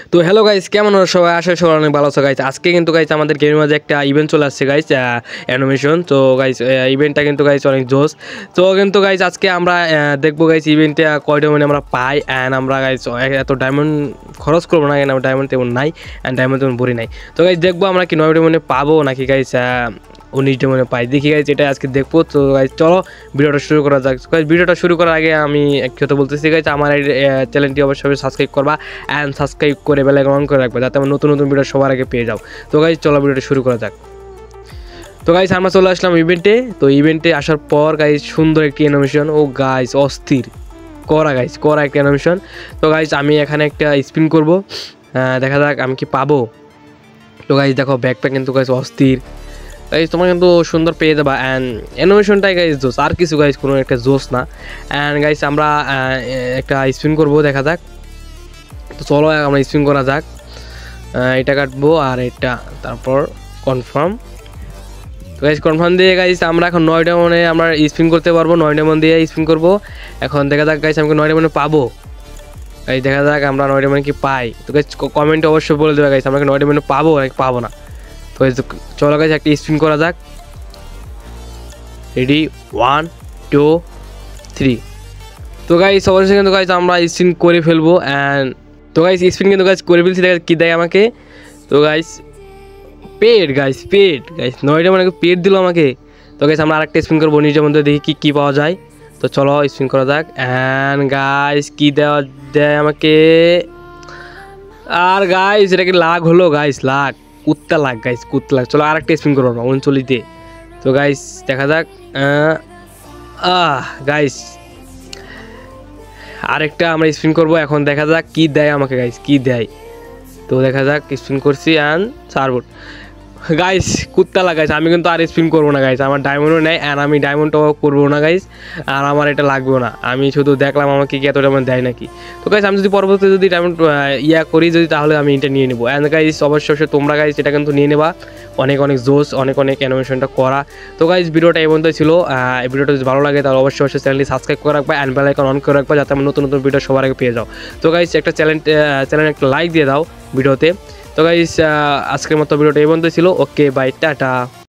তো hello guys, কেমন আছো সবাই? আশা সবাই অনেক ভালো আছো গাইস। আজকে কিন্তু গাইস আমাদের গেমের মাঝে একটা ইভেন্ট চলে আসছে গাইস, অ্যানিমেশন। তো গাইস ইভেন্টটা কিন্তু গাইস অনেক জোস। তো কিন্তু গাইস আজকে আমরা দেখবো গাইস ইভেন্টে কয়টা মানে আমরা পাই, অ্যান্ড আমরা গাইস এত ডায়মন্ড খরচ করবো না, কেন ডায়মন্ড তেমন নাই, অ্যান্ড ডায়মন্ড তেমন ভরি নাই। তো গাইস দেখবো আমরা কি 9 ডায়মন্ডে পাবো নাকি গাইস 19 ডায়মন্ডে পাই, দেখি গাইস এটা আজকে দেখবো। তো গাইস চলো ভিডিওটা শুরু করা যাক। গাইস ভিডিওটা শুরু করার আগে আমি এক কথা বলতেছি গাইস, আমার এই চ্যানেলটি অবশ্যই সাবস্ক্রাইব করবা, অ্যান্ড সাবস্ক্রাইব করে বেল আইকন অন করে রাখবে যাতে আমরা নতুন নতুন ভিডিও সবার আগে পেয়ে যাও। তো গাইস চলো ভিডিওটা শুরু করা যাক। তো গাইস আমরা চলে আসলাম ইভেন্টে। তো ইভেন্টে আসার পর গাইস সুন্দর একটি অ্যানিমেশন, ও গাইস অস্থির করা একটা অ্যানিমেশন। তো গাইস আমি এখানে একটা স্পিন করব, দেখা যাক আমি কি পাবো। তো গাইস দেখো ব্যাকপ্যাক কিন্তু গাইস অস্থির গাইস, তোমার কিন্তু সুন্দর পেয়ে যাবা, অ্যান্ড অ্যানিমেশনটাই গাইস জোস, আর কিছু গাইস কোনো একটা জোস না। অ্যান্ড গাইস আমরা একটা স্পিন করব, দেখা যাক। তো চলো আমরা স্পিন করা যাক, এটা কাটবো আর এটা, তারপর কনফার্ম। তো গাইস কনফার্ম দিয়ে গাইস আমরা এখন 9 ডায়মন্ডে আমরা স্পিন করতে পারবো, 9 ডায়মন্ড দিয়ে স্পিন করবো। এখন দেখা যাক গাইস আমাকে 9 ডায়মন্ডে পাবো। গাইস দেখা যাক আমরা 9 ডায়মন্ড কি পাই। তো গাইস কমেন্টে অবশ্যই বলে দেবে গাইস আমরা 9 ডায়মন্ডে পাবো নাকি পাবো না। তো গাইস চলো গাইস একটা স্পিন করা যাক। রেডি 1 2 3। তো গাইস অবশ্যই কিন্তু গাইস আমরা স্পিন করে ফেলবো, অ্যান্ড তো গাইস স্পিন কিন্তু গাইস করে ফেলছি। দেখা কি দেয় আমাকে। তো গাইস পেড গাইস 9 ডায়মন্ডে পেড দিল আমাকে। তো গাইস আমরা আরেকটা স্পিন করবো নিজের মধ্যে, দেখি কি পাওয়া যায়। তো চলো স্পিন করা যাক, অ্যান্ড গাইস কি দেয় আমাকে। আর গাইস এটা কি লাগ হলো গাইস, কুত্তা লাগ। চলো আরেকটা স্পিন করবো আমরা 39 দিয়ে। তো গাইস দেখা যাক, গাইস আরেকটা আমরা স্পিন করবো, এখন দেখা যাক কি দেয় আমাকে গাইস, কি দেয়। তো দেখা যাক স্পিন করছি, অ্যান্ড সার্ভোট গাইস কুত্তা লাগাইছে। আমি কিন্তু আর স্পিন করবো না গাইস, আমার ডায়মন্ডও নেই, অ্যান্ড আমি ডায়মন্ডটাও করবো না গাইস, আর আমার এটা লাগবেও না। আমি শুধু দেখলাম আমাকে কি এত ডায়মন্ড দেয় নাকি। তো গাইস আমি যদি পরবর্তীতে যদি ডায়মন্ড করি যদি, তাহলে আমি এটা নিয়ে নেবো। অ্যান্ড গাইস অবশ্যই তোমরা গাইস এটা কিন্তু নিয়ে নেবা, অনেক জোস, অনেক অ্যানিমেশনটা করা। তো গাইস ভিডিওটা এই পর্যন্তই ছিল। এই ভিডিওটা যদি ভালো লাগে তাহলে অবশ্যই চ্যানেলটি সাবস্ক্রাইব করে রাখবা, অ্যান্ড বেল আইকন অন করে রাখবা যাতে আমরা নতুন নতুন ভিডিও সবার আগে পেয়ে যাও। তো গাইস একটা চ্যানেলে একটা লাইক দিয়ে দাও ভিডিওতে। তো গাইস আজকের মতো ভিডিওটা এই পর্যন্তই ছিল। Okay bye, tata.